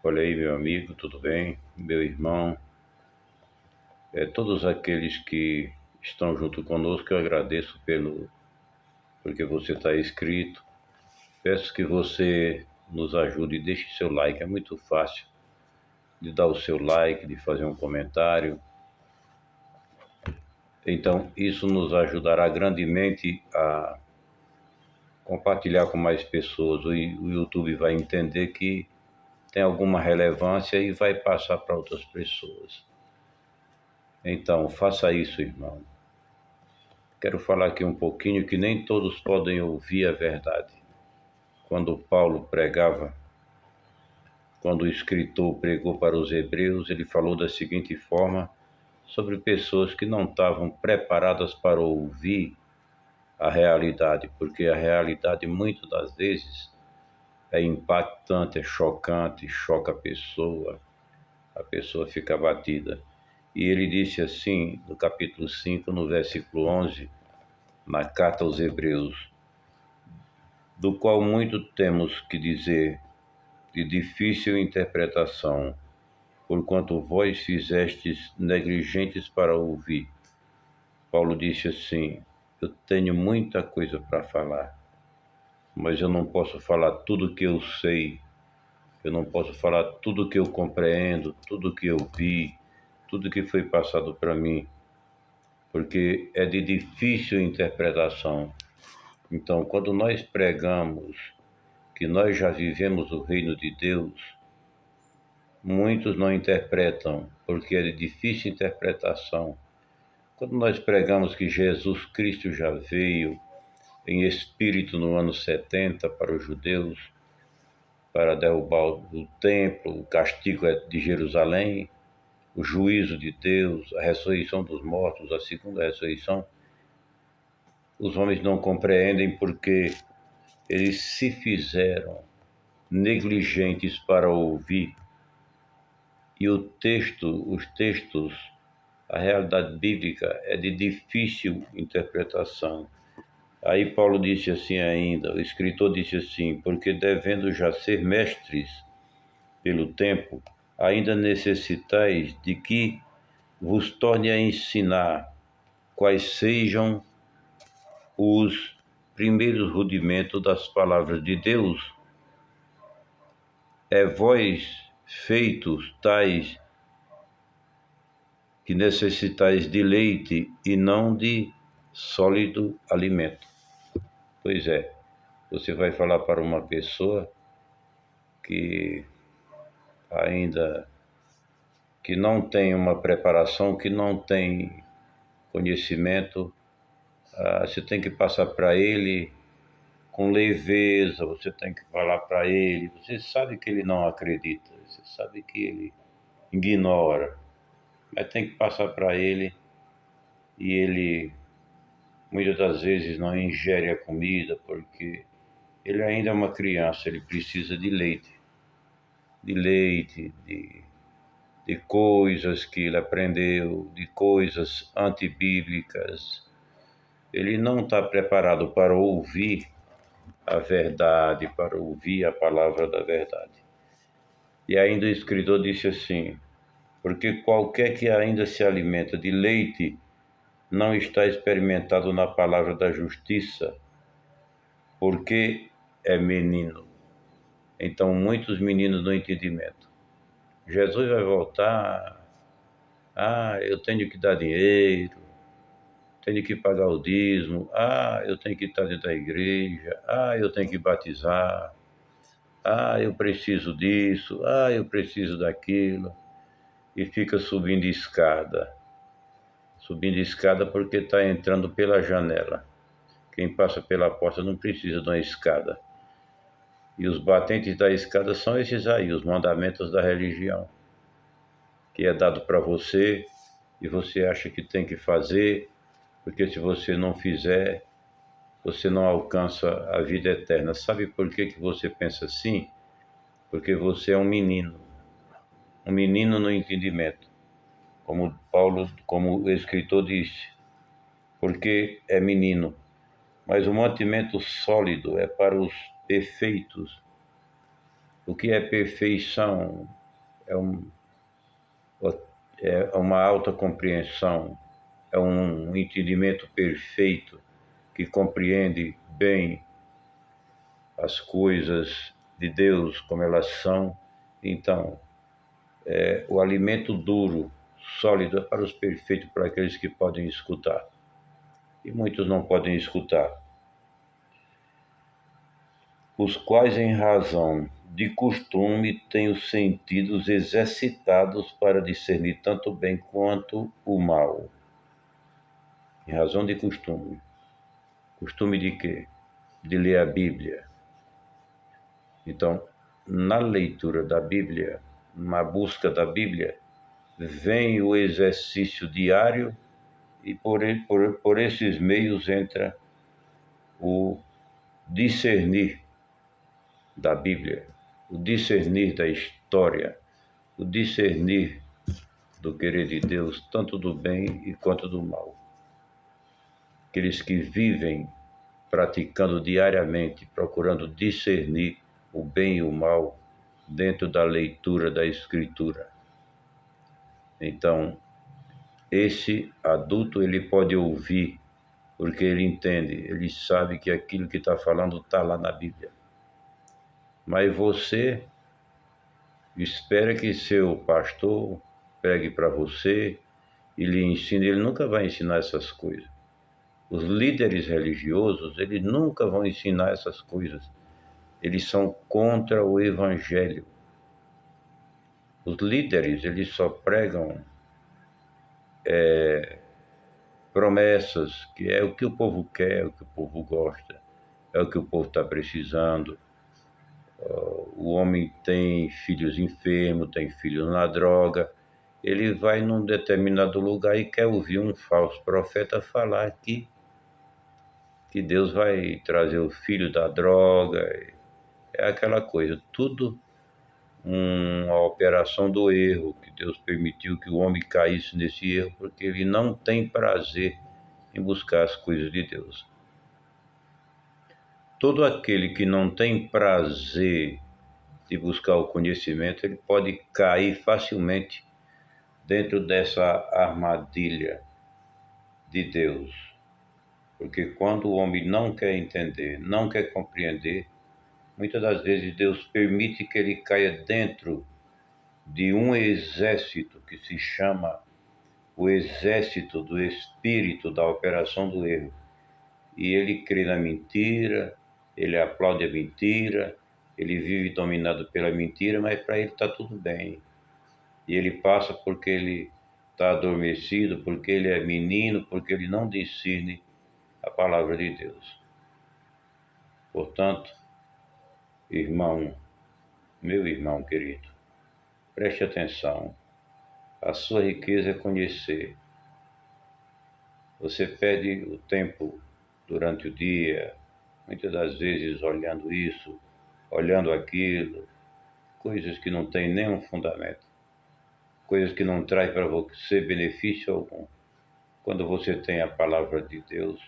Olha aí, meu amigo, tudo bem? Meu irmão, todos aqueles que estão junto conosco, eu agradeço porque você está inscrito. Peço que você nos ajude e deixe seu like. É muito fácil de dar o seu like, de fazer um comentário. Então, isso nos ajudará grandemente a compartilhar com mais pessoas. O YouTube vai entender que tem alguma relevância e vai passar para outras pessoas. Então, faça isso, irmão. Quero falar aqui um pouquinho que nem todos podem ouvir a verdade. Quando Paulo pregava, quando o escritor pregou para os hebreus, ele falou da seguinte forma sobre pessoas que não estavam preparadas para ouvir a realidade, porque a realidade muitas das vezes é impactante, é chocante, choca a pessoa fica abatida. E ele disse assim, no capítulo 5, no versículo 11, na carta aos hebreus: do qual muito temos que dizer, de difícil interpretação, porquanto vós fizestes negligentes para ouvir. Paulo disse assim: eu tenho muita coisa para falar, mas eu não posso falar tudo o que eu sei, eu não posso falar tudo o que eu compreendo, tudo o que eu vi, tudo que foi passado para mim, porque é de difícil interpretação. Então, quando nós pregamos que nós já vivemos o reino de Deus, muitos não interpretam, porque é de difícil interpretação. Quando nós pregamos que Jesus Cristo já veio em espírito no ano 70 para os judeus, para derrubar o templo, o castigo de Jerusalém, o juízo de Deus, a ressurreição dos mortos, a segunda ressurreição, os homens não compreendem porque eles se fizeram negligentes para ouvir. E os textos, a realidade bíblica é de difícil interpretação. Aí Paulo disse assim ainda, o escritor disse assim: porque devendo já ser mestres pelo tempo, ainda necessitais de que vos torne a ensinar quais sejam os primeiros rudimentos das palavras de Deus. É vós feitos tais que necessitais de leite e não de sólido alimento. Pois é, você vai falar para uma pessoa que ainda que não tem uma preparação, que não tem conhecimento, você tem que passar para ele com leveza, você tem que falar para ele, você sabe que ele não acredita, você sabe que ele ignora, mas tem que passar para ele e ele muitas das vezes não ingere a comida porque ele ainda é uma criança, ele precisa de leite, de coisas que ele aprendeu, de coisas antibíblicas. Ele não está preparado para ouvir a verdade, para ouvir a palavra da verdade. E ainda o escritor disse assim: porque qualquer que ainda se alimenta de leite não está experimentado na palavra da justiça, porque é menino. Então, muitos meninos no entendimento. Jesus vai voltar. Eu tenho que dar dinheiro, tenho que pagar o dízimo. Eu tenho que estar dentro da igreja. Eu tenho que batizar. Eu preciso disso. Eu preciso daquilo. E fica subindo escada. Subindo escada porque está entrando pela janela. Quem passa pela porta não precisa de uma escada. E os batentes da escada são esses aí, os mandamentos da religião, que é dado para você e você acha que tem que fazer, porque se você não fizer, você não alcança a vida eterna. Sabe por que você pensa assim? Porque você é um menino no entendimento, como o escritor disse, porque é menino. Mas o mantimento sólido é para os perfeitos, O que é perfeição? É, um, é uma alta compreensão, é um entendimento perfeito que compreende bem as coisas de Deus como elas são. Então, o alimento duro, sólido para os perfeitos, para aqueles que podem escutar. E muitos não podem escutar. Os quais, em razão de costume, têm os sentidos exercitados para discernir tanto o bem quanto o mal. Em razão de costume. Costume de quê? De ler a Bíblia. Então, na leitura da Bíblia, na busca da Bíblia, vem o exercício diário e por esses meios entra o discernir da Bíblia, o discernir da história, o discernir do querer de Deus, tanto do bem e quanto do mal. Aqueles que vivem praticando diariamente, procurando discernir o bem e o mal dentro da leitura da Escritura. Então, esse adulto ele pode ouvir, porque ele entende, ele sabe que aquilo que está falando está lá na Bíblia. Mas você espera que seu pastor pegue para você e lhe ensine, ele nunca vai ensinar essas coisas. Os líderes religiosos, eles nunca vão ensinar essas coisas. Eles são contra o evangelho. Os líderes, eles só pregam promessas, que é o que o povo quer, é o que o povo gosta, é o que o povo está precisando. O homem tem filhos enfermos, tem filhos na droga, ele vai num determinado lugar e quer ouvir um falso profeta falar que Deus vai trazer o filho da droga, é aquela coisa, tudo uma operação do erro, que Deus permitiu que o homem caísse nesse erro, porque ele não tem prazer em buscar as coisas de Deus. Todo aquele que não tem prazer de buscar o conhecimento, ele pode cair facilmente dentro dessa armadilha de Deus. Porque quando o homem não quer entender, não quer compreender, muitas das vezes Deus permite que ele caia dentro de um exército que se chama o exército do espírito da operação do erro. E ele crê na mentira, ele aplaude a mentira, ele vive dominado pela mentira, mas para ele está tudo bem. E ele passa porque ele está adormecido, porque ele é menino, porque ele não discerne a palavra de Deus. Portanto, irmão, meu irmão querido, preste atenção. A sua riqueza é conhecer. Você perde o tempo durante o dia, muitas das vezes olhando isso, olhando aquilo, coisas que não têm nenhum fundamento, coisas que não trazem para você benefício algum. Quando você tem a palavra de Deus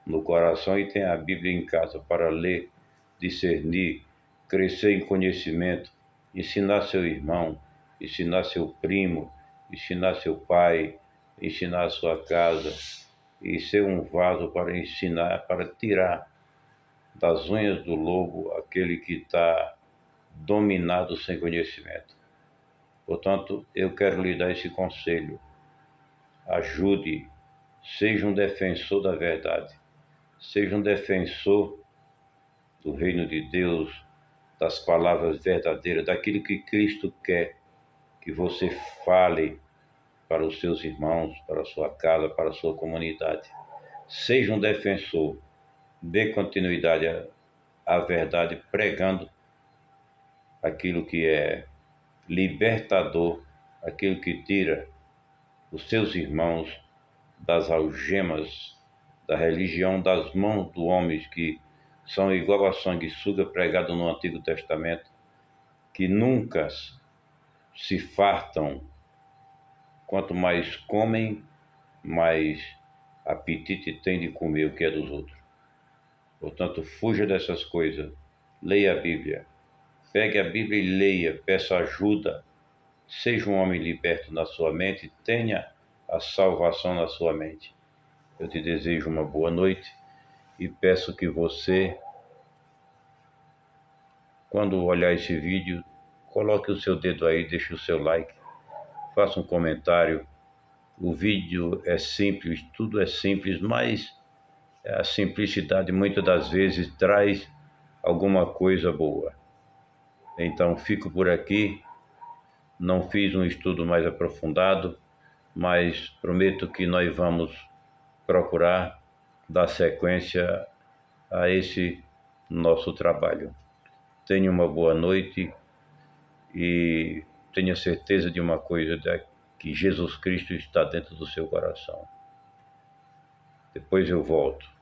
no coração e tem a Bíblia em casa para ler, discernir, crescer em conhecimento, ensinar seu irmão, ensinar seu primo, ensinar seu pai, ensinar a sua casa e ser um vaso para ensinar, para tirar das unhas do lobo aquele que está dominado sem conhecimento. Portanto, eu quero lhe dar esse conselho. Ajude, seja um defensor da verdade, seja um defensor do reino de Deus, das palavras verdadeiras, daquilo que Cristo quer que você fale para os seus irmãos, para a sua casa, para a sua comunidade. Seja um defensor, dê continuidade à verdade, pregando aquilo que é libertador, aquilo que tira os seus irmãos das algemas da religião, das mãos dos homens que são igual a sanguessuga pregado no Antigo Testamento, que nunca se fartam, quanto mais comem, mais apetite tem de comer o que é dos outros. Portanto, fuja dessas coisas, leia a Bíblia, Pegue a Bíblia e leia, peça ajuda. Seja um homem liberto na sua mente, tenha a salvação na sua mente. Eu te desejo uma boa noite e peço que você, quando olhar esse vídeo, coloque o seu dedo aí, deixe o seu like, faça um comentário. O vídeo é simples, tudo é simples, mas a simplicidade muitas das vezes traz alguma coisa boa. Então fico por aqui, não fiz um estudo mais aprofundado, mas prometo que nós vamos procurar dar sequência a esse nosso trabalho. Tenha uma boa noite e tenha certeza de uma coisa, que Jesus Cristo está dentro do seu coração. Depois eu volto.